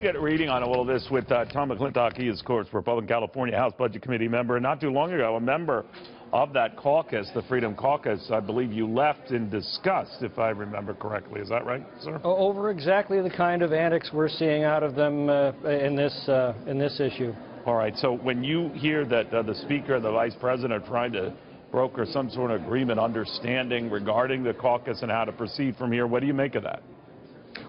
Get a reading on all of this with Tom McClintock. He is, of course, Republican California House Budget Committee member, and not too long ago, a member of that caucus, the Freedom Caucus. I believe you left in disgust, if I remember correctly. Is that right, sir? Over exactly the kind of antics we're seeing out of them in this issue. All right. So when you hear that the Speaker and the Vice President are trying to broker some sort of agreement, understanding regarding the caucus and how to proceed from here, what do you make of that?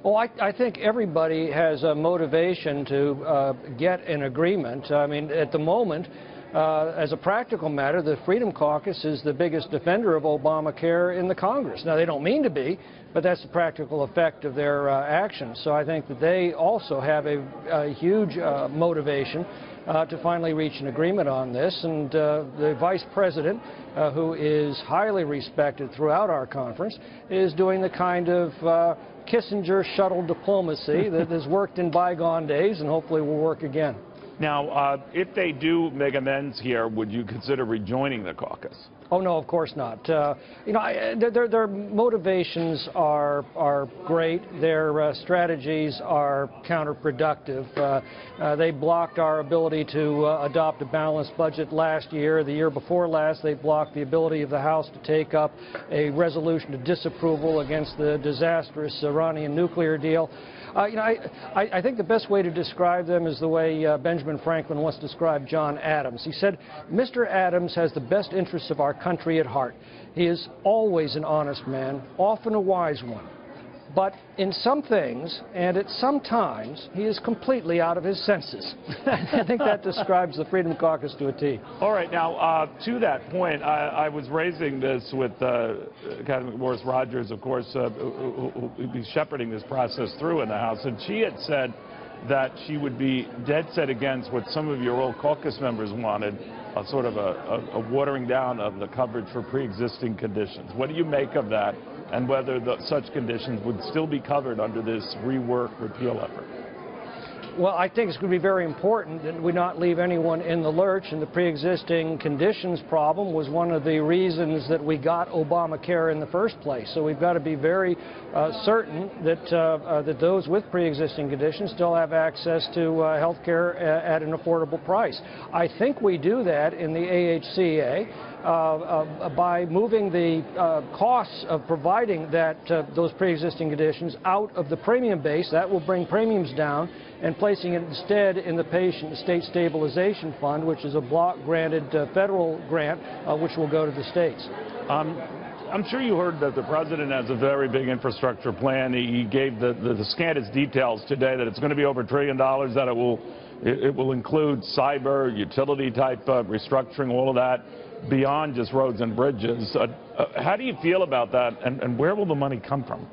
Well, I think everybody has a motivation to get an agreement. I mean, at the moment, as a practical matter, the Freedom Caucus is the biggest defender of Obamacare in the Congress. Now, they don't mean to be, but that's the practical effect of their actions. So I think that they also have a huge motivation to finally reach an agreement on this. And the Vice President, who is highly respected throughout our conference, is doing the kind of Kissinger shuttle diplomacy that has worked in bygone days and hopefully will work again. Now, if they do make amends here, would you consider rejoining the caucus? Oh, no, of course not. You know, their motivations are great. Their strategies are counterproductive. They blocked our ability to adopt a balanced budget last year. The year before last, they blocked the ability of the House to take up a resolution of disapproval against the disastrous Iranian nuclear deal. You know, I think the best way to describe them is the way Benjamin Franklin once described John Adams. He said, "Mr. Adams has the best interests of our country at heart. He is always an honest man, often a wise one. But in some things, and at some times, he is completely out of his senses." I think that describes the Freedom Caucus to a T. All right. Now, to that point, I was raising this with Academic Morris Rogers, of course, who will be shepherding this process through in the House, and she had said that she would be dead set against what some of your old caucus members wanted, sort of a watering down of the coverage for pre-existing conditions. What do you make of that, and whether such conditions would still be covered under this rework repeal effort? Well, I think it's going to be very important that we not leave anyone in the lurch, and the pre-existing conditions problem was one of the reasons that we got Obamacare in the first place. So we've got to be very certain that those with pre-existing conditions still have access to health care at an affordable price. I think we do that in the AHCA. By moving the costs of providing those pre-existing conditions out of the premium base. That will bring premiums down, and placing it instead in the Patient State Stabilization Fund, which is a block-granted federal grant, which will go to the states. I'm sure you heard that the president has a very big infrastructure plan. He gave the scantest details today that it's going to be over $1 trillion, that it will include cyber, utility-type restructuring, all of that, beyond just roads and bridges. How do you feel about that, and where will the money come from?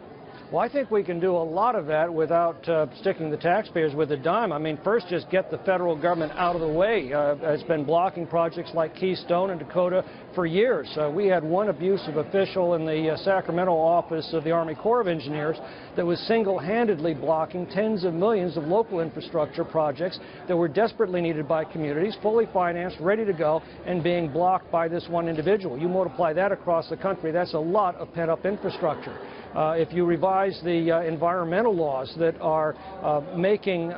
Well, I think we can do a lot of that without sticking the taxpayers with a dime. I mean, first, just get the federal government out of the way. It's been blocking projects like Keystone and Dakota for years. We had one abusive official in the Sacramento office of the Army Corps of Engineers that was single-handedly blocking tens of millions of local infrastructure projects that were desperately needed by communities, fully financed, ready to go, and being blocked by this one individual. You multiply that across the country, that's a lot of pent-up infrastructure. If you revise the environmental laws that are making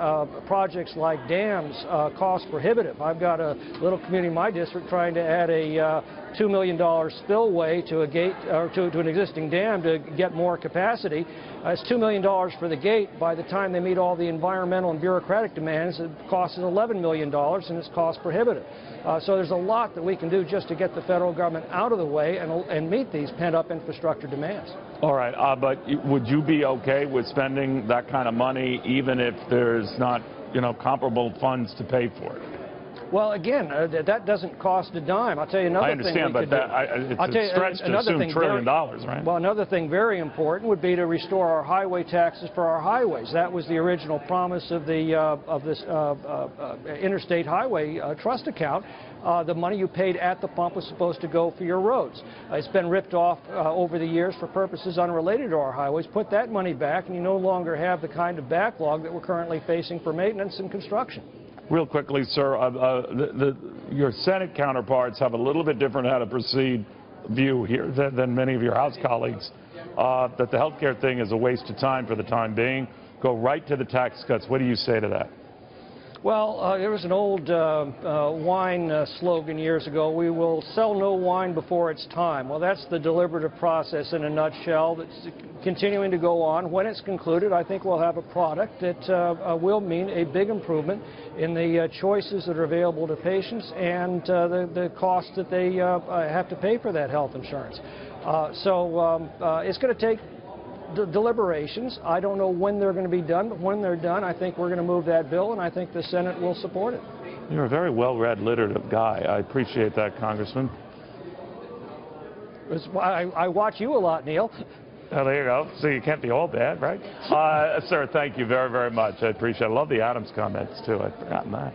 projects like dams cost prohibitive. I've got a little community in my district trying to add a $2 million spillway to a gate, or to an existing dam to get more capacity. It's $2 million for the gate. By the time they meet all the environmental and bureaucratic demands, it costs $11 million, and it's cost prohibitive. So there's a lot that we can do just to get the federal government out of the way and meet these pent-up infrastructure demands. All right, but would you be okay with spending that kind of money even if there's not, comparable funds to pay for it? Well, again, that doesn't cost a dime. I'll tell you another thing. I understand, but it's a stretch to assume $1 trillion, right? Well, another thing very important would be to restore our highway taxes for our highways. That was the original promise of this Interstate Highway Trust account. The money you paid at the pump was supposed to go for your roads. It's been ripped off over the years for purposes unrelated to our highways. Put that money back, and you no longer have the kind of backlog that we're currently facing for maintenance and construction. Real quickly, sir, your Senate counterparts have a little bit different how to proceed view here than many of your House colleagues, that the health care thing is a waste of time for the time being. go right to the tax cuts. What do you say to that? Well, there was an old wine slogan years ago, we will sell no wine before it's time. Well, that's the deliberative process in a nutshell that's continuing to go on. When it's concluded, I think we'll have a product that will mean a big improvement in the choices that are available to patients and the cost that they have to pay for that health insurance. So it's going to take deliberations. I don't know when they're going to be done, but when they're done, I think we're going to move that bill, and I think the Senate will support it. You're a very well-read, literate guy. I appreciate that, Congressman. I watch you a lot, Neil. Oh, there you go. So you can't be all bad, right? Sir, thank you very, very much. I appreciate it. I love the Adams comments, too. I'd forgotten that.